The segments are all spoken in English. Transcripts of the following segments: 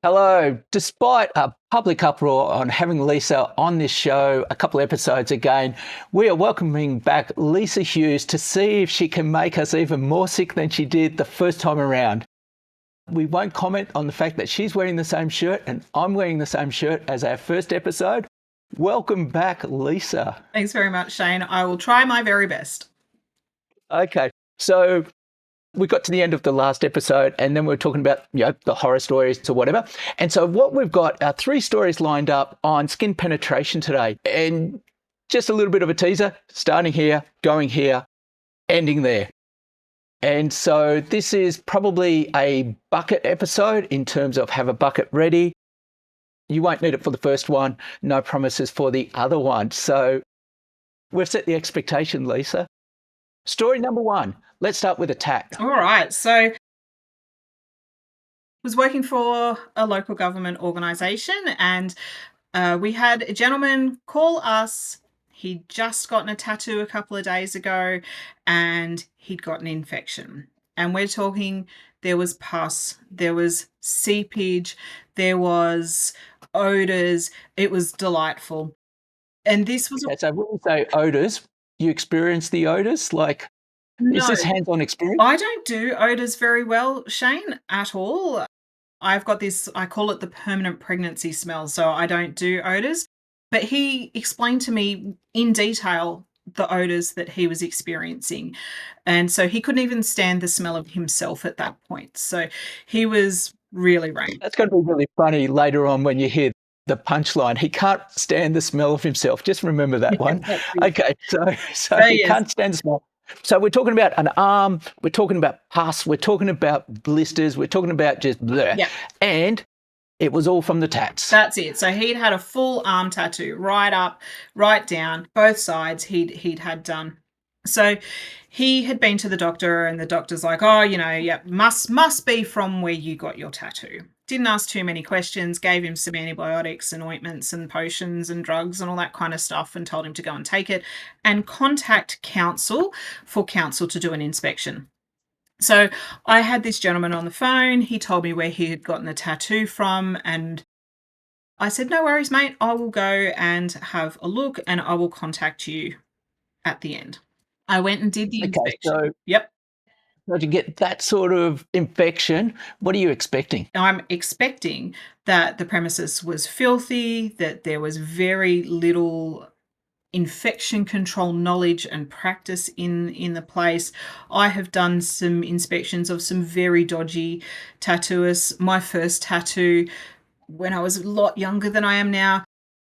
Hello. Despite a public uproar on having Lisa on this show a couple of episodes again, we are welcoming back Lisa Hughes to see if she can make us even more sick than she did the first time around. We won't comment on the fact that she's wearing the same shirt and I'm wearing the same shirt as our first episode. Welcome back, Lisa. Thanks very much, Shane. I will try my very best. Okay, so we got to the end of the last episode and then we were talking about, the horror stories or whatever. And so what we've got are 3 stories lined up on skin penetration today. And just a little bit of a teaser, starting here, going here, ending there. And so this is probably a bucket episode in terms of have a bucket ready. You won't need it for the first one. No promises for the other one. So we've set the expectation, Lisa. Story number 1. Let's start with a tat. All right. So I was working for a local government organisation and we had a gentleman call us. He'd just gotten a tattoo a couple of days ago and he'd got an infection. And we're talking, there was pus, there was seepage, there was odours. It was delightful. And this was... Okay, so when you say odours, you experience the odours? Like, is this hands-on experience? I don't do odours very well, Shane, at all. I've got this, I call it the permanent pregnancy smell, so I don't do odours. But he explained to me in detail the odours that he was experiencing. And so he couldn't even stand the smell of himself at that point. So he was really rank. That's going to be really funny later on when you hear the punchline. He can't stand the smell of himself. Just remember that one. Okay, so he can't stand the smell. So we're talking about an arm, we're talking about pus, we're talking about blisters, we're talking about just bleh. Yep. And it was all from the tats. That's it. So he'd had a full arm tattoo, right up, right down, both sides he'd had done. So he had been to the doctor and the doctor's like, must be from where you got your tattoo. Didn't ask too many questions, gave him some antibiotics and ointments and potions and drugs and all that kind of stuff and told him to go and take it and contact council for council to do an inspection. So I had this gentleman on the phone. He told me where he had gotten the tattoo from and I said, no worries, mate. I will go and have a look and I will contact you at the end. I went and did the inspection. So, yep. So to get that sort of infection, what are you expecting? I'm expecting that the premises was filthy, that there was very little infection control knowledge and practice in the place. I have done some inspections of some very dodgy tattooists. My first tattoo, when I was a lot younger than I am now,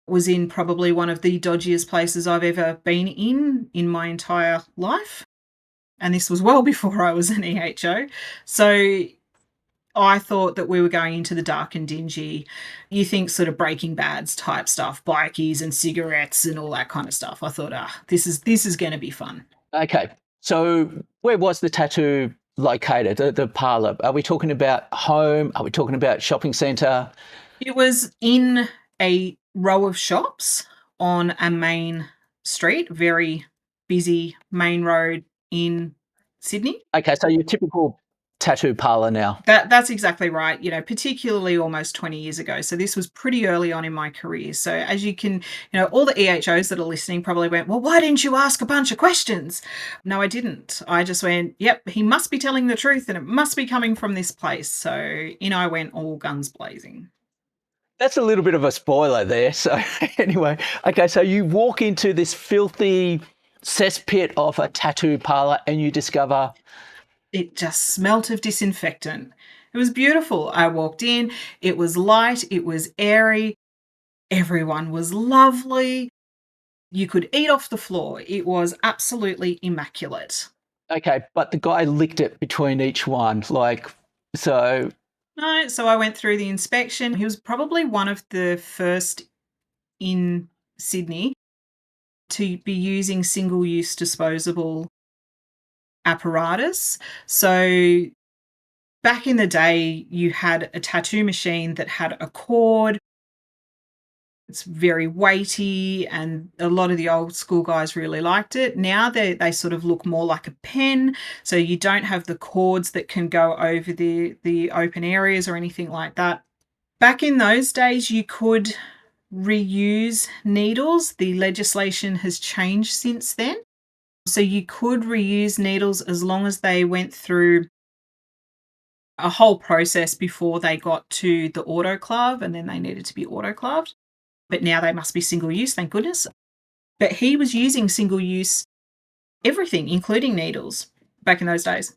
was in probably one of the dodgiest places I've ever been in my entire life. And this was well before I was an EHO. So I thought that we were going into the dark and dingy, you think sort of Breaking Bad's type stuff, bikies and cigarettes and all that kind of stuff. I thought, this is going to be fun. Okay. So where was the tattoo located, the parlour? Are we talking about home? Are we talking about shopping centre? It was in a row of shops on a main street, very busy main road in Sydney. Okay, so your typical tattoo parlour now. That's exactly right. Particularly almost 20 years ago. So this was pretty early on in my career. So as you can, all the EHOs that are listening probably went, well, why didn't you ask a bunch of questions? No, I didn't. I just went, yep, he must be telling the truth and it must be coming from this place. So in I went all guns blazing. That's a little bit of a spoiler there. So anyway, okay, so you walk into this filthy cesspit of a tattoo parlour and you discover... It just smelt of disinfectant. It was beautiful. I walked in, it was light, it was airy, everyone was lovely. You could eat off the floor. It was absolutely immaculate. Okay, but the guy licked it between each one, so... No, so I went through the inspection. He was probably one of the first in Sydney to be using single-use disposable apparatus. So back in the day, you had a tattoo machine that had a cord. It's very weighty and a lot of the old school guys really liked it. Now they sort of look more like a pen, so you don't have the cords that can go over the open areas or anything like that. Back in those days, you could reuse needles. The legislation has changed since then. So you could reuse needles as long as they went through a whole process before they got to the autoclave, and then they needed to be autoclaved. But now they must be single use, thank goodness. But he was using single use everything, including needles, back in those days.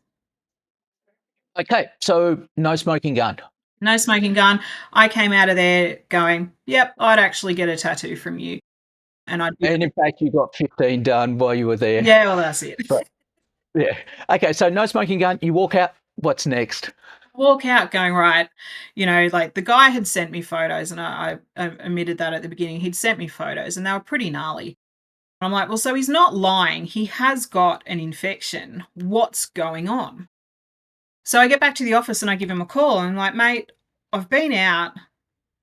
Okay, so no smoking gun. No smoking gun. I came out of there going, yep, I'd actually get a tattoo from you. And I'd be, And in fact, you got 15 done while you were there. yeah, well, that's it. But, yeah. Okay, so no smoking gun. You walk out. What's next? Walk out going, right, like the guy had sent me photos, and I admitted that at the beginning. He'd sent me photos and they were pretty gnarly. I'm like, well, so he's not lying. He has got an infection. What's going on? So I get back to the office and I give him a call. And I'm like, mate, I've been out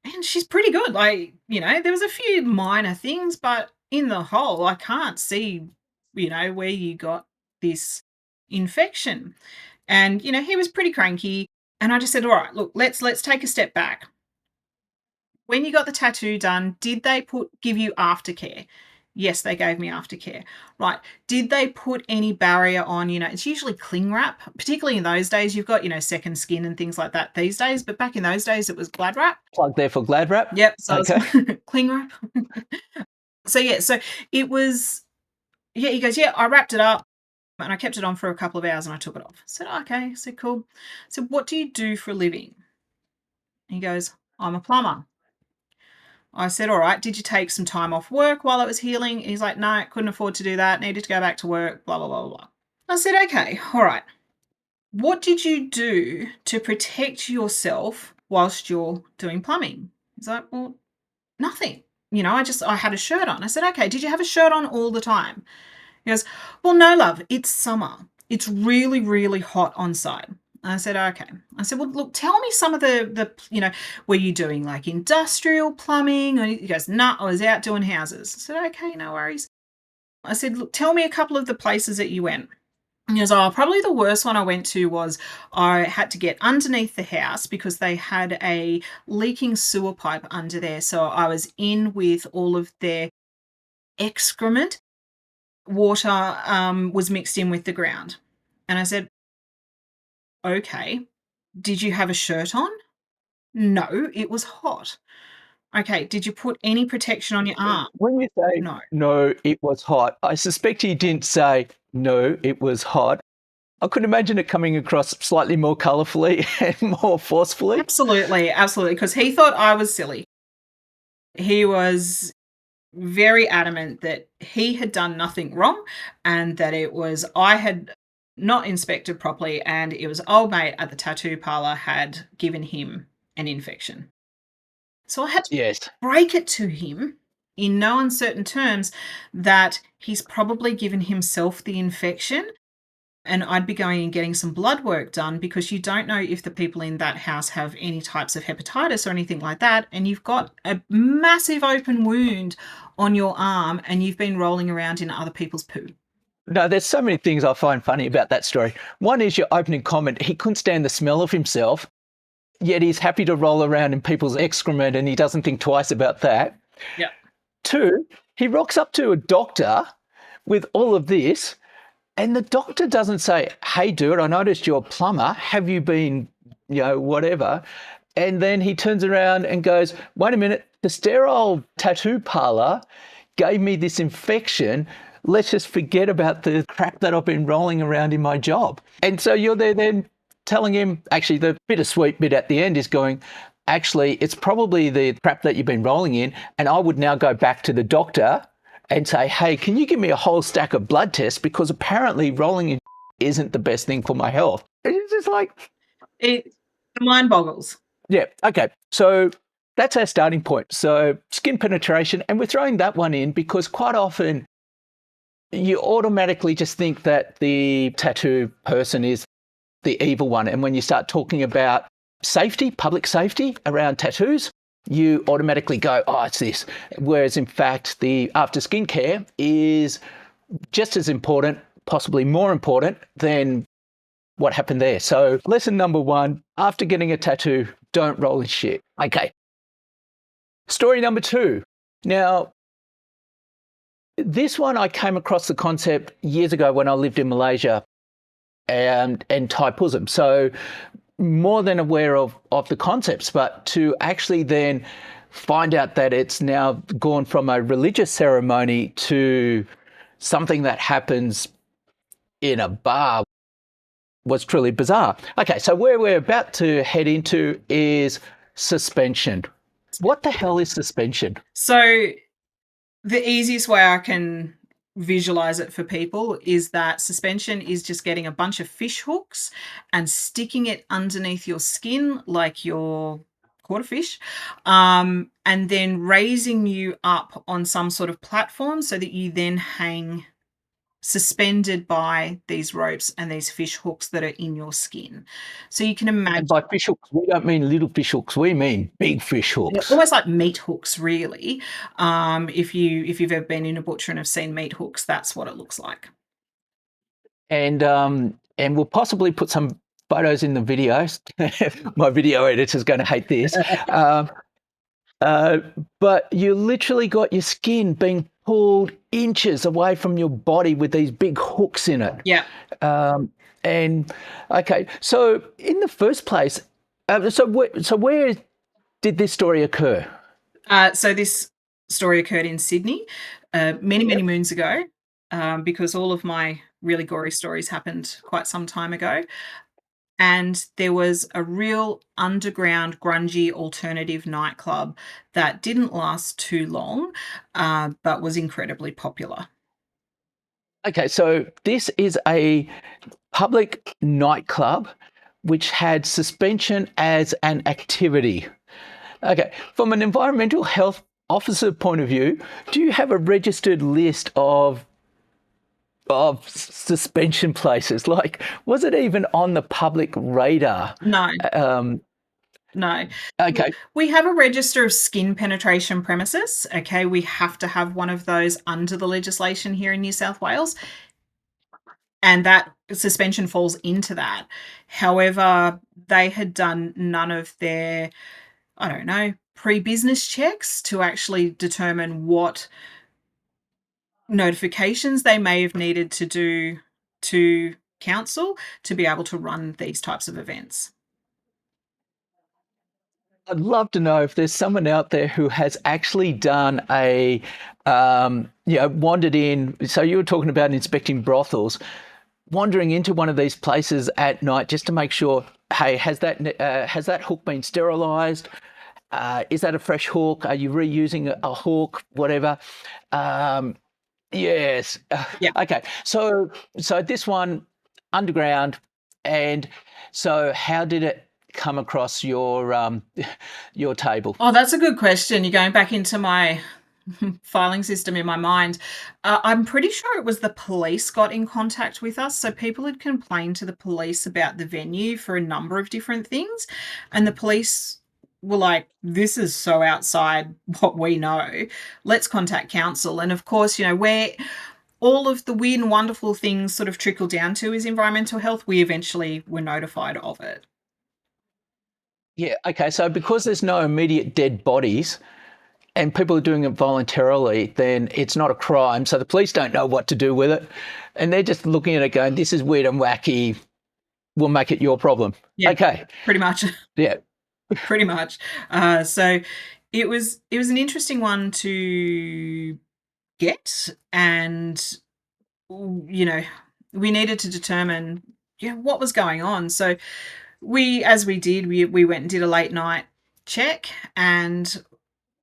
and she's pretty good. Like, there was a few minor things, but in the whole, I can't see, where you got this infection. And, he was pretty cranky. And I just said, all right, look, let's take a step back. When you got the tattoo done, did they give you aftercare? Yes, they gave me aftercare. Right. Did they put any barrier on? It's usually cling wrap, particularly in those days. You've got, second skin and things like that these days. But back in those days, it was Glad wrap. Plug there for Glad wrap. Yep. So okay. Cling wrap. So it was, he goes, yeah, I wrapped it up and I kept it on for a couple of hours and I took it off. I said, okay. I said, cool. So what do you do for a living? He goes, I'm a plumber. I said, all right, did you take some time off work while it was healing? He's like, no, couldn't afford to do that. Needed to go back to work, blah, blah, blah, blah. I said, okay, all right. What did you do to protect yourself whilst you're doing plumbing? He's like, well, nothing. I had a shirt on. I said, okay, did you have a shirt on all the time? He goes, well, no, love, it's summer. It's really, really hot on site. I said, okay. I said, well, look, tell me some of the were you doing like industrial plumbing? And he goes, no, I was out doing houses. I said, okay, no worries. I said, look, tell me a couple of the places that you went. And he goes, oh, probably the worst one I went to was I had to get underneath the house because they had a leaking sewer pipe under there. So I was in with all of their excrement. Water was mixed in with the ground. And I said, okay, did you have a shirt on? No, it was hot. Okay, did you put any protection on your arm? When you say No. no, it was hot, I suspect he didn't say no, it was hot. I could imagine it coming across slightly more colourfully and more forcefully. Absolutely, because he thought I was silly. He was very adamant that he had done nothing wrong and that it was I had not inspected properly and it was old mate at the tattoo parlour had given him an infection. So I had to break it to him in no uncertain terms that he's probably given himself the infection and I'd be going and getting some blood work done because you don't know if the people in that house have any types of hepatitis or anything like that. And you've got a massive open wound on your arm and you've been rolling around in other people's poo. No, there's so many things I find funny about that story. One is your opening comment. He couldn't stand the smell of himself, yet he's happy to roll around in people's excrement and he doesn't think twice about that. Yeah. Two, he rocks up to a doctor with all of this and the doctor doesn't say, hey, dude, I noticed you're a plumber. Have you been, whatever? And then he turns around and goes, wait a minute, the sterile tattoo parlour gave me this infection. Let's just forget about the crap that I've been rolling around in my job. And so you're there then telling him, actually, the bittersweet bit at the end is going, actually, it's probably the crap that you've been rolling in. And I would now go back to the doctor and say, hey, can you give me a whole stack of blood tests? Because apparently rolling in isn't the best thing for my health. It's just like... It mind boggles. Yeah, okay. So that's our starting point. So skin penetration, and we're throwing that one in because quite often you automatically just think that the tattoo person is the evil one. And when you start talking about safety, public safety around tattoos, you automatically go, oh, it's this. Whereas in fact, the after skincare is just as important, possibly more important than what happened there. So lesson number 1, after getting a tattoo, don't roll in shit. Okay. Story number 2. Now, this one I came across the concept years ago when I lived in Malaysia and Thai Pusam. So more than aware of the concepts, but to actually then find out that it's now gone from a religious ceremony to something that happens in a bar was truly bizarre. Okay, so where we're about to head into is suspension. What the hell is suspension? So the easiest way I can visualize it for people is that suspension is just getting a bunch of fish hooks and sticking it underneath your skin like you're caught a fish, and then raising you up on some sort of platform so that you then hang suspended by these ropes and these fish hooks that are in your skin. So you can imagine. And by fish hooks, we don't mean little fish hooks. We mean big fish hooks. Almost like meat hooks, really. If you've ever been in a butcher and have seen meat hooks, that's what it looks like. And we'll possibly put some photos in the videos. My video editor's going to hate this. But you literally got your skin being pulled inches away from your body with these big hooks in it. Yeah. And okay, so in the first place, so where did this story occur? So this story occurred in Sydney many moons ago, because all of my really gory stories happened quite some time ago. And there was a real underground, grungy alternative nightclub that didn't last too long, but was incredibly popular. Okay, so this is a public nightclub which had suspension as an activity. Okay, from an environmental health officer point of view, do you have a registered list of suspension places? Like, was it even on the public radar? No. No. Okay. We have a register of skin penetration premises. Okay. We have to have one of those under the legislation here in New South Wales. And that suspension falls into that. However, they had done none of their, I don't know, pre-business checks to actually determine what notifications they may have needed to do to council to be able to run these types of events. I'd love to know if there's someone out there who has actually done a, wandered in. So you were talking about inspecting brothels, wandering into one of these places at night just to make sure, hey, has that hook been sterilised? Is that a fresh hook? Are you reusing a hook? Whatever. Yes. Yeah. Okay. So this one underground, and so how did it come across your table? Oh, that's a good question. You're going back into my filing system in my mind. I'm pretty sure it was the police got in contact with us. So people had complained to the police about the venue for a number of different things, and the police were like, this is so outside what we know. Let's contact council. And of course, where all of the weird and wonderful things sort of trickle down to is environmental health. We eventually were notified of it. Yeah, okay. So because there's no immediate dead bodies and people are doing it voluntarily, then it's not a crime. So the police don't know what to do with it. And they're just looking at it going, this is weird and wacky. We'll make it your problem. Yeah, okay. Pretty much. Yeah. Pretty much. So it was an interesting one to get, and we needed to determine what was going on. So we went and did a late night check, and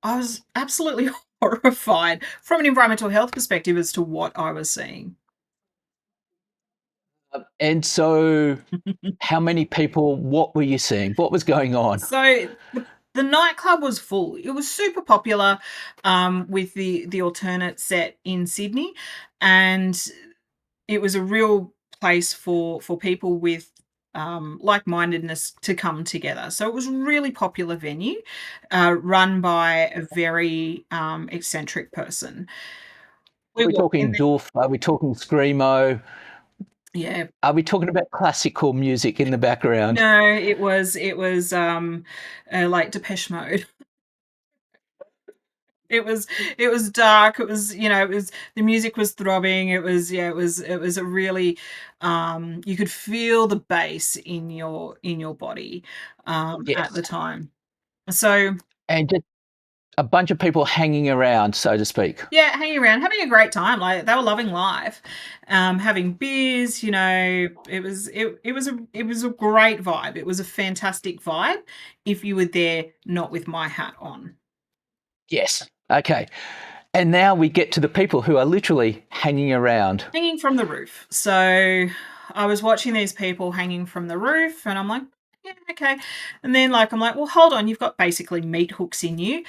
I was absolutely horrified from an environmental health perspective as to what I was seeing. And so how many people, what were you seeing? What was going on? So the nightclub was full. It was super popular, with the alternate set in Sydney, and it was a real place for people with like-mindedness to come together. So it was a really popular venue, run by a very eccentric person. Are we talking doof? Are we talking screamo? Yeah. Are we talking about classical music in the background? No, it was like Depeche Mode. It was dark. It was, it was the music was throbbing. It was, yeah, it was a really, you could feel the bass in your body at the Yes. time. So And just a bunch of people hanging around, so to speak. yeah, hanging around, having a great time. Like, they were loving life, having beers. It was a great vibe. It was a fantastic vibe if you were there not with my hat on. Yes. Okay. And now we get to the people who are literally hanging around. Hanging from the roof. So I was watching these people hanging from the roof, and I'm like, yeah, okay. And then, like, I'm like, well, hold on, you've got basically meat hooks in you.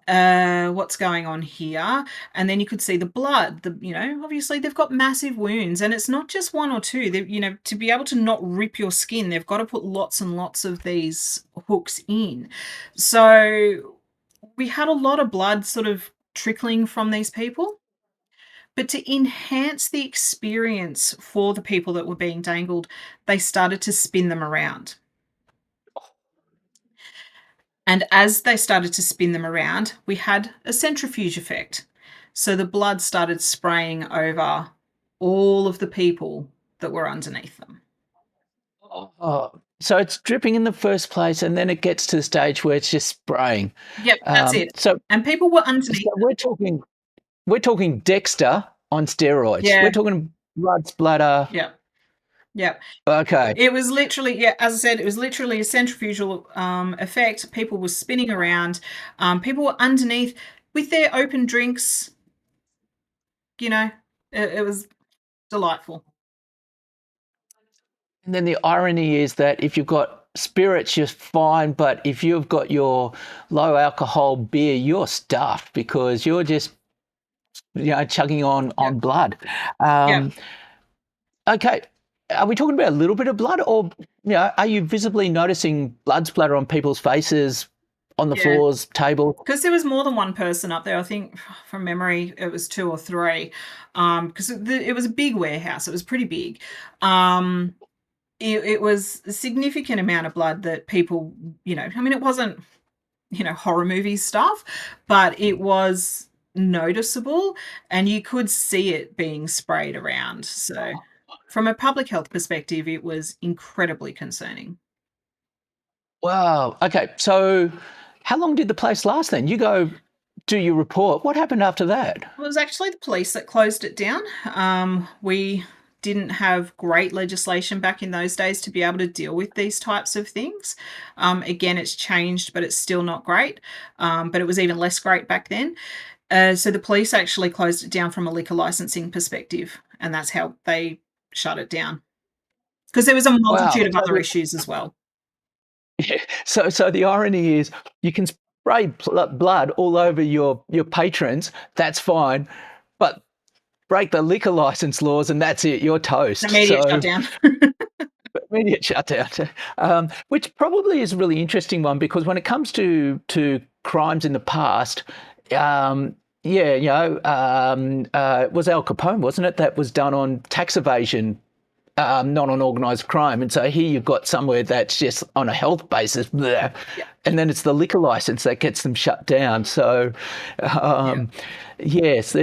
What's going on here? And then you could see the blood. Obviously they've got massive wounds, and it's not just one or two. To be able to not rip your skin, they've got to put lots and lots of these hooks in. So we had a lot of blood sort of trickling from these people. But to enhance the experience for the people that were being dangled, they started to spin them around. And as they started to spin them around, we had a centrifuge effect. So the blood started spraying over all of the people that were underneath them. Oh, so it's dripping in the first place, and then it gets to the stage where it's just spraying. Yep, that's it. So, And people were so underneath them. we're talking Dexter on steroids. We're Yeah, talking blood splatter. yeah, yeah. Okay, It was literally, yeah, as I said, it was literally a centrifugal effect. People were spinning around. People were underneath with their open drinks. You know, it was delightful. and then the irony is that if you've got spirits, you're fine, but if you've got your low alcohol beer, you're stuffed because you're just chugging on Yep, blood. yep, Um, okay, are we talking about a little bit of blood, or are you visibly noticing blood splatter on people's faces, on the yeah. floors, table? Because there was more than one person up there. I think from memory it was two or three. Because it was a big warehouse. It was pretty big. It was a significant amount of blood that people, I mean, it wasn't, horror movie stuff, but it was noticeable, and you could see it being sprayed around. So from a public health perspective, it was incredibly concerning. Wow. Okay, so how long did the place last then? You go do your report. What happened after that? It was actually the police that closed it down. We didn't have great legislation back in those days to be able to deal with these types of things. Again, it's changed, but it's still not great. But it was even less great back then. So the police actually closed it down from a liquor licensing perspective, and that's how they shut it down. Because there was a Wow. multitude of other issues as well. So the irony is you can spray blood all over your patrons. That's fine, but break the liquor license laws and that's it. You're toast. Immediate So shutdown. immediate shutdown, which probably is a really interesting one because when it comes to crimes in the past, yeah, it was Al Capone, wasn't it? That was done on tax evasion, not on organised crime. And so here you've got somewhere that's just on a health basis, bleh, Yeah. and then it's the liquor license that gets them shut down. So, Yeah. yes,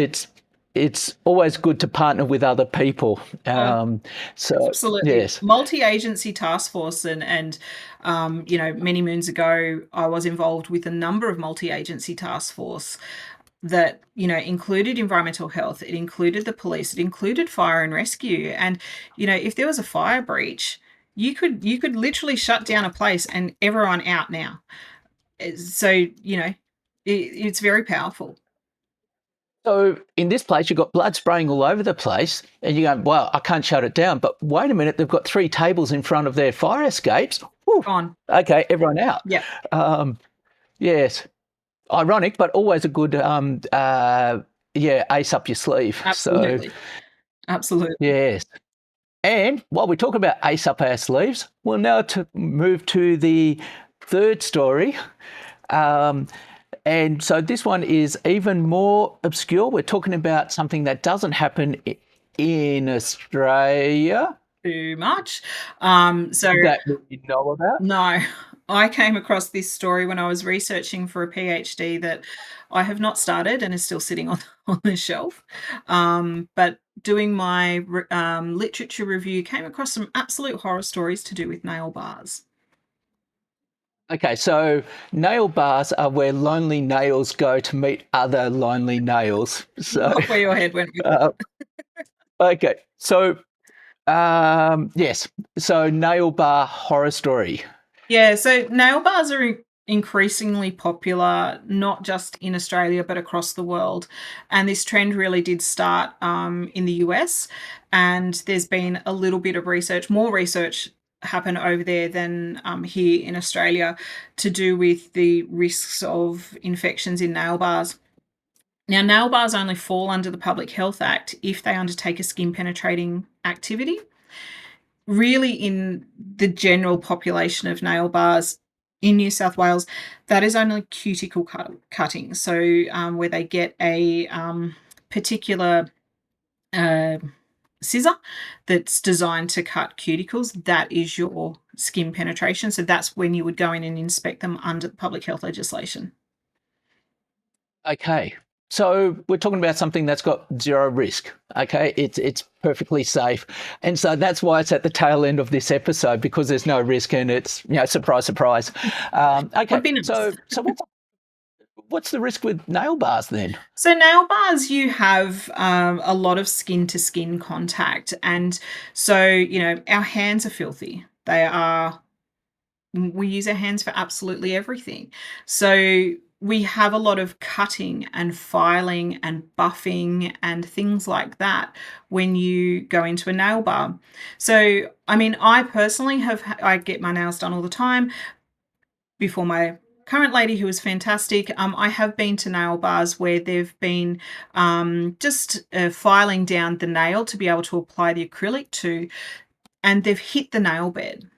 it's always good to partner with other people. Oh, So absolutely. yes, Multi-agency task force, and many moons ago, I was involved with a number of multi-agency task force that, included environmental health, it included the police, it included fire and rescue. And, if there was a fire breach, you could literally shut down a place and everyone out now. So, it's very powerful. so in this place, you've got blood spraying all over the place, and you go, well, I can't shut it down. But wait a minute, they've got 3 tables in front of their fire escapes. Whew, Gone. okay, everyone out. Yeah, Yes, ironic, but always a good, ace up your sleeve. So, absolutely. Absolutely. yes. And while we talk about ace up our sleeves, we'll now move to the third story. Um, and so this one is even more obscure. We're talking about something that doesn't happen in Australia. too much. So That we know about? no, I came across this story when I was researching for a PhD that I have not started and is still sitting on on the shelf. But doing my literature review, came across some absolute horror stories to do with nail bars. Okay, so nail bars are where lonely nails go to meet other lonely nails. So, Not where your head went with uh, that. okay, so yes, so nail bar horror story. Yeah, so nail bars are increasingly popular, not just in Australia, but across the world. And this trend really did start in the US. And there's been a little bit of research, more research happen over there than here in Australia to do with the risks of infections in nail bars. Now, nail bars only fall under the Public Health Act if they undertake a skin penetrating activity. Really, in the general population of nail bars in New South Wales, that is only cuticle cutting. So, where they get a particular uh, scissor that's designed to cut cuticles, that is your skin penetration. So that's when you would go in and inspect them under public health legislation. Okay, so we're talking about something that's got zero risk. Okay, it's perfectly safe, and so that's why it's at the tail end of this episode because there's no risk and it's surprise, surprise. Would Okay, be nice. so what's the risk with nail bars then? So nail bars, you have a lot of skin to skin contact, and so our hands are filthy. They are. We use our hands for absolutely everything. So we have a lot of cutting and filing and buffing and things like that when you go into a nail bar. So, I mean, I personally I get my nails done all the time before my current lady who is fantastic. I have been to nail bars where they've been just filing down the nail to be able to apply the acrylic to, and they've hit the nail bed.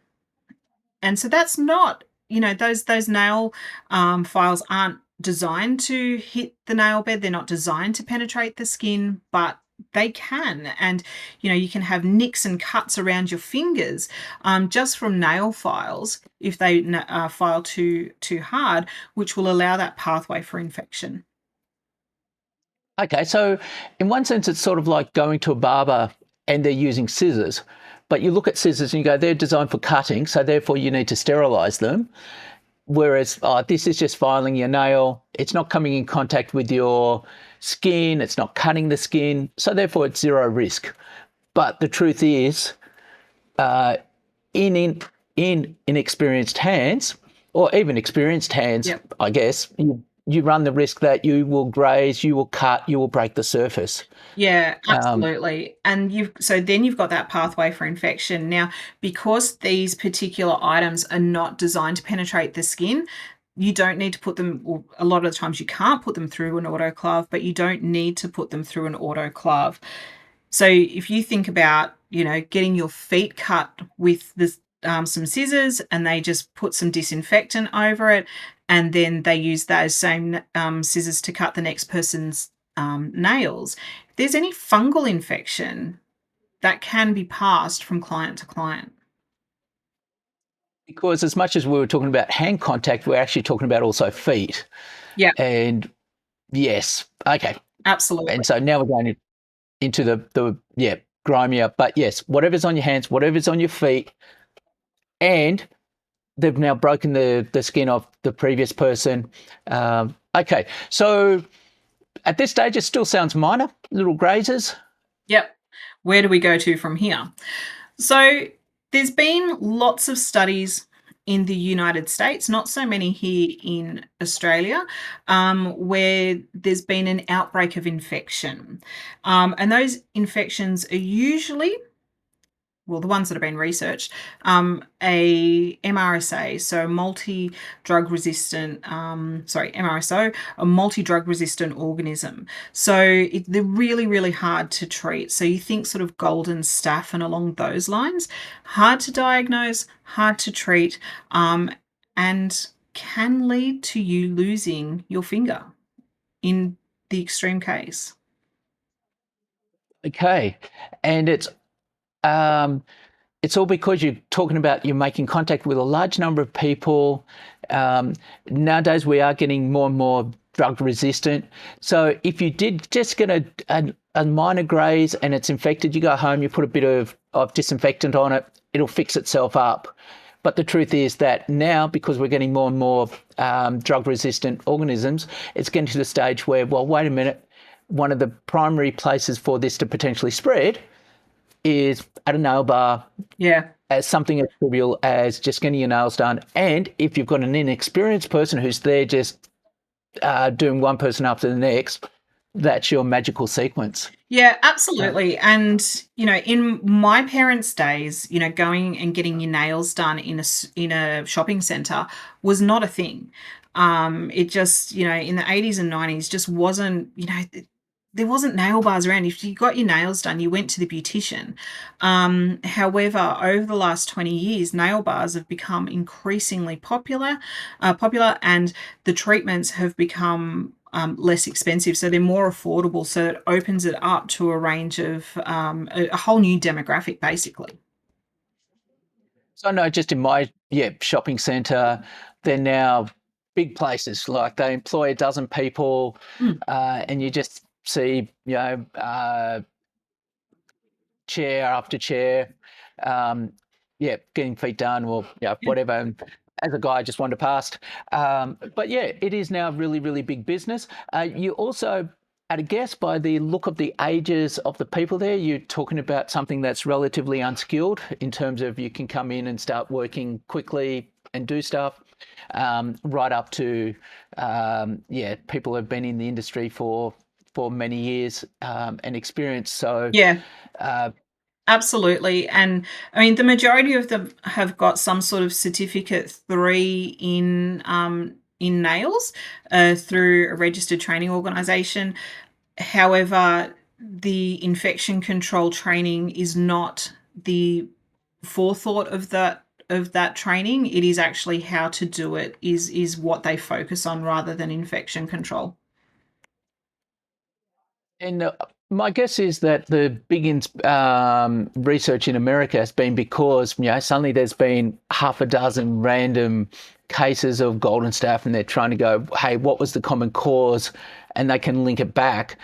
And so that's not, those nail files aren't designed to hit the nail bed. They're not designed to penetrate the skin, but they can. And, you can have nicks and cuts around your fingers just from nail files if they file too hard, which will allow that pathway for infection. Okay, so in one sense, it's sort of like going to a barber and they're using scissors, but you look at scissors and you go, they're designed for cutting, so therefore you need to sterilize them. Whereas this is just filing your nail. It's not coming in contact with your skin. It's not cutting the skin. So therefore, it's zero risk. But the truth is, uh, in inexperienced hands, or even experienced hands, Yep. I guess, you run the risk that you will graze, you will cut, you will break the surface. Yeah, Um, absolutely. And then you've got that pathway for infection. Now, because these particular items are not designed to penetrate the skin, you don't need to put them, or a lot of the times you can't put them through an autoclave, but you don't need to put them through an autoclave. So if you think about, getting your feet cut with some scissors and they just put some disinfectant over it, and then they use those same scissors to cut the next person's nails. If there's any fungal infection, that can be passed from client to client. because as much as we were talking about hand contact, we're actually talking about also feet. Yeah, And yes, okay. absolutely. And so now we're going into the grimier. But yes, whatever's on your hands, whatever's on your feet, and they've now broken the skin of the previous person. Okay, so at this stage, it still sounds minor, little grazes. Yep. Where do we go to from here? So there's been lots of studies in the United States, not so many here in Australia, where there's been an outbreak of infection. And those infections are usually, well, the ones that have been researched, a MRSA, so multi-drug resistant, MRSO, a multi-drug resistant organism. So they're really, really hard to treat. So you think sort of golden staph and along those lines, hard to diagnose, hard to treat, and can lead to you losing your finger in the extreme case. Okay, and it's um, it's all because you're talking about you're making contact with a large number of people. Nowadays, we are getting more and more drug resistant. So if you did just get a minor graze and it's infected, you go home, you put a bit of disinfectant on it, it'll fix itself up. But the truth is that now, because we're getting more and more drug-resistant organisms, it's getting to the stage where, well, wait a minute, one of the primary places for this to potentially spread is at a nail bar, Yeah. as something as trivial as just getting your nails done. And if you've got an inexperienced person who's there just doing one person after the next, that's your magical sequence. Yeah, absolutely. And, in my parents' days, going and getting your nails done in a shopping center was not a thing. It just, in the 80s and 90s just wasn't, there wasn't nail bars around. If you got your nails done, you went to the beautician. However, over the last 20 years, nail bars have become increasingly popular, and the treatments have become less expensive, so they're more affordable. So it opens it up to a range of a whole new demographic, basically. So I know just in my shopping centre, they're now big places. Like they employ a dozen people, Mm, and you just see chair after chair, um, getting feet done or yeah, whatever. And as a guy, I just wandered past. But yeah, it is now really, really big business. You also, at a guess, by the look of the ages of the people there, you're talking about something that's relatively unskilled in terms of you can come in and start working quickly and do stuff. Right up to people who've been in the industry for many years and experience. So yeah. uh, Absolutely. And I mean, the majority of them have got some sort of certificate three in nails through a registered training organization. However, the infection control training is not the forethought of that training. It is actually how to do it is what they focus on rather than infection control. And my guess is that the big research in America has been because suddenly there's been half a dozen random cases of golden staph, and they're trying to go, hey, what was the common cause, and they can link it back.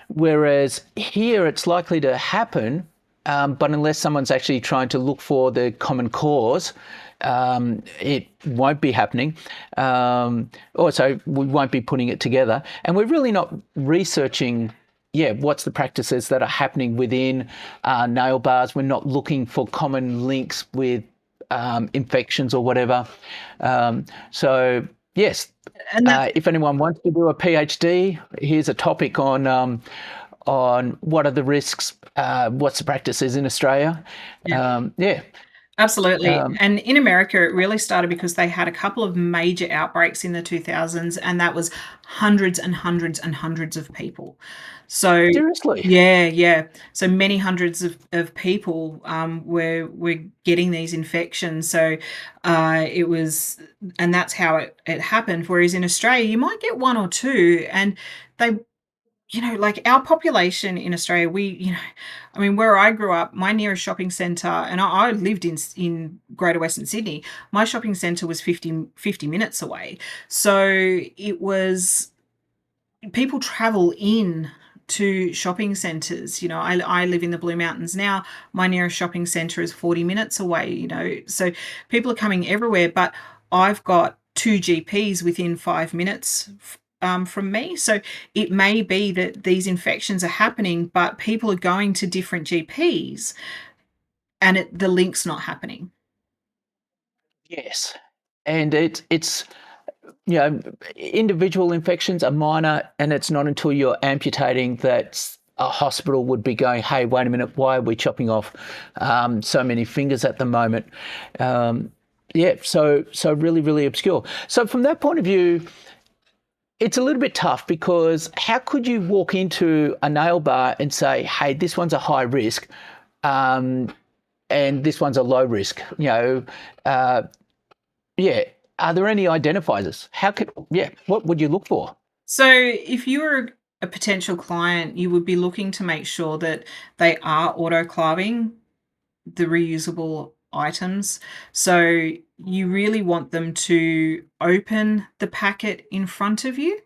Whereas here, it's likely to happen, but unless someone's actually trying to look for the common cause, it won't be happening. Also, we won't be putting it together. And we're really not researching, what's the practices that are happening within nail bars. We're not looking for common links with infections or whatever. So, yes, And that's if anyone wants to do a PhD, here's a topic on what are the risks, what's the practices in Australia. yeah. Yeah. Absolutely. Um, And in America, it really started because they had a couple of major outbreaks in the 2000s, and that was hundreds and hundreds and hundreds of people. So, Seriously. yeah, yeah. So many hundreds of people were getting these infections. So it was, and that's how it happened. Whereas in Australia, you might get one or two, and they like our population in Australia, I mean, where I grew up, my nearest shopping centre, and I lived in Greater Western Sydney, my shopping centre was 50 minutes away. So it was, people travel in to shopping centres. I live in the Blue Mountains now. My nearest shopping centre is 40 minutes away, so people are coming everywhere. But I've got two GPs within 5 minutes from me. So it may be that these infections are happening, but people are going to different GPs, and the link's not happening. Yes. And it's you know, individual infections are minor, and it's not until you're amputating that a hospital would be going, hey, wait a minute, why are we chopping off so many fingers at the moment? So really, really obscure. So from that point of view, it's a little bit tough because how could you walk into a nail bar and say, hey, this one's a high risk, and this one's a low risk? Uh, yeah. Are there any identifiers? What would you look for? So if you were a potential client, you would be looking to make sure that they are autoclaving the reusable items. So you really want them to open the packet in front of you.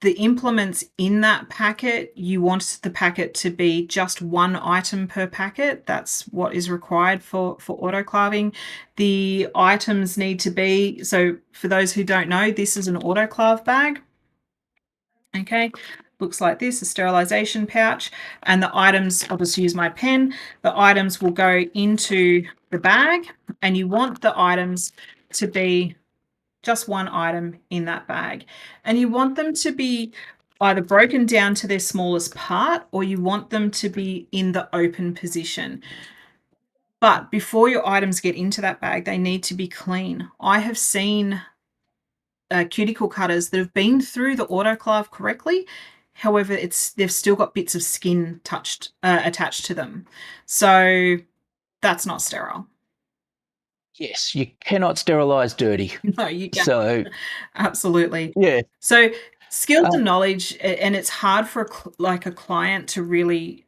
The implements in that packet, you want the packet to be just one item per packet. That's what is required for autoclaving. The items need to be, so for those who don't know, this is an autoclave bag. Okay, looks like this, a sterilization pouch, and the items, I'll just use my pen, the items will go into the bag, and you want the items to be just one item in that bag. And you want them to be either broken down to their smallest part, or you want them to be in the open position. But before your items get into that bag, they need to be clean. I have seen cuticle cutters that have been through the autoclave correctly. However, they've still got bits of skin attached to them. So that's not sterile. Yes, you cannot sterilize dirty. No, you can't. So, Absolutely. yeah. So skills and knowledge, and it's hard for a client to really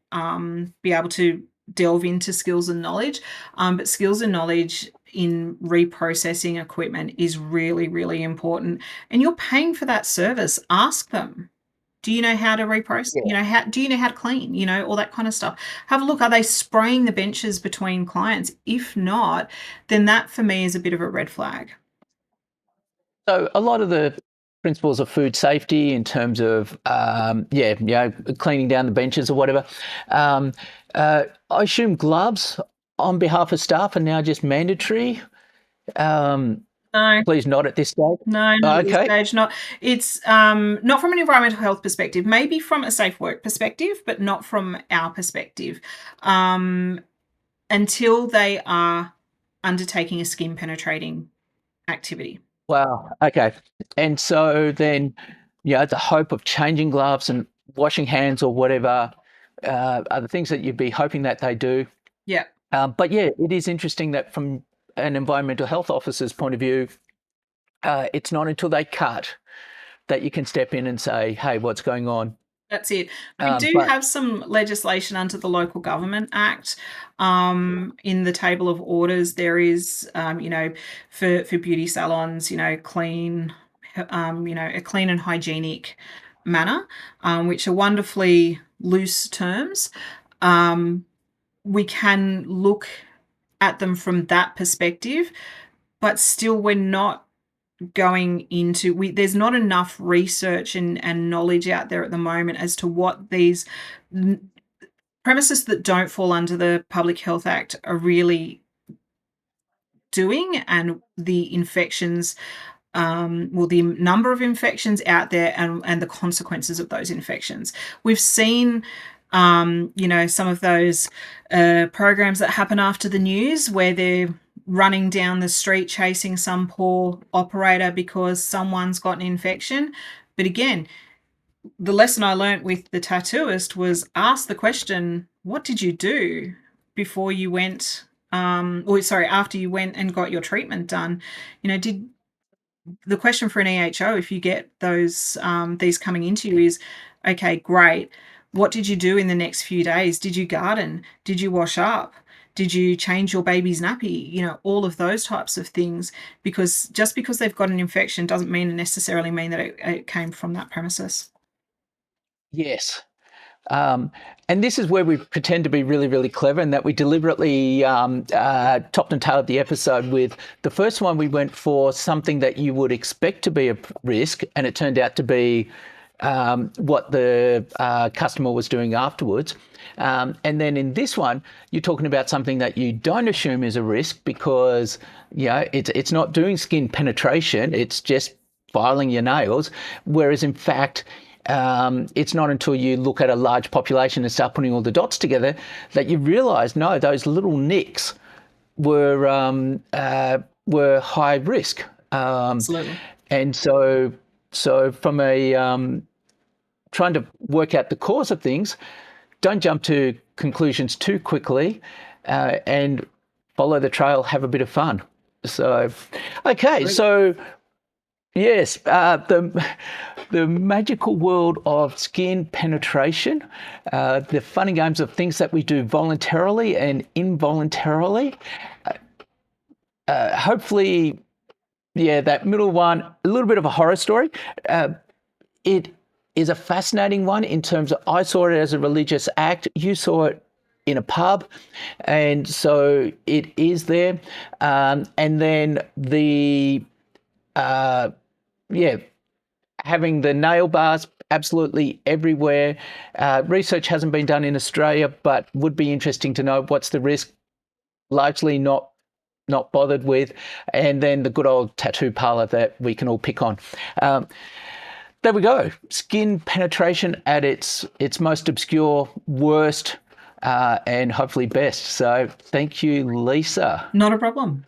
be able to delve into skills and knowledge. But skills and knowledge in reprocessing equipment is really, really important. And you're paying for that service. Ask them. Do you know how to reprocess? Yeah. Do you know how to clean? All that kind of stuff. Have a look. Are they spraying the benches between clients? If not, then that for me is a bit of a red flag. So a lot of the principles of food safety in terms of, cleaning down the benches or whatever. I assume gloves on behalf of staff are now just mandatory. No. Please not at this stage. No, not at this Okay. stage. Not. It's not from an environmental health perspective. Maybe from a safe work perspective, but not from our perspective. Until they are undertaking a skin penetrating activity. Wow. Okay. And so then, the hope of changing gloves and washing hands or whatever are the things that you'd be hoping that they do. Yeah. But yeah, it is interesting that from an environmental health officer's point of view, it's not until they cut that you can step in and say, hey, what's going on? That's it. We do have some legislation under the Local Government Act. In the table of orders, there is, for beauty salons, clean, a clean and hygienic manner, which are wonderfully loose terms. We can look at them from that perspective, but still we're not going into there's not enough research and knowledge out there at the moment as to what these premises that don't fall under the Public Health Act are really doing, and the infections, the number of infections out there, and the consequences of those infections. We've seen some of those programs that happen after the news where they're running down the street chasing some poor operator because someone's got an infection. But again, the lesson I learnt with the tattooist was ask the question, what did you do before you went, after you went and got your treatment done? Did the question for an EHO, if you get those these coming into you, is, okay, great. What did you do in the next few days? Did you garden? Did you wash up? Did you change your baby's nappy? All of those types of things, because just because they've got an infection doesn't necessarily mean that it came from that premises. Yes. And this is where we pretend to be really, really clever, and that we deliberately topped and tailed the episode with the first one. We went for something that you would expect to be a risk, and it turned out to be what the customer was doing afterwards. And then in this one, you're talking about something that you don't assume is a risk because it's not doing skin penetration, it's just filing your nails, whereas in fact it's not until you look at a large population and start putting all the dots together that you realise, no, those little nicks were high risk. Absolutely. And so from a trying to work out the cause of things, don't jump to conclusions too quickly, and follow the trail, have a bit of fun. So, okay, so yes, the magical world of skin penetration, the fun and games of things that we do voluntarily and involuntarily. Hopefully, yeah, that middle one, a little bit of a horror story. It is a fascinating one in terms of, I saw it as a religious act. You saw it in a pub, and so it is there. And then the having the nail bars absolutely everywhere. Research hasn't been done in Australia, but would be interesting to know what's the risk. Largely not bothered with. And then the good old tattoo parlor that we can all pick on. There we go. Skin penetration at its most obscure, worst, and hopefully best. So thank you, Lisa. Not a problem.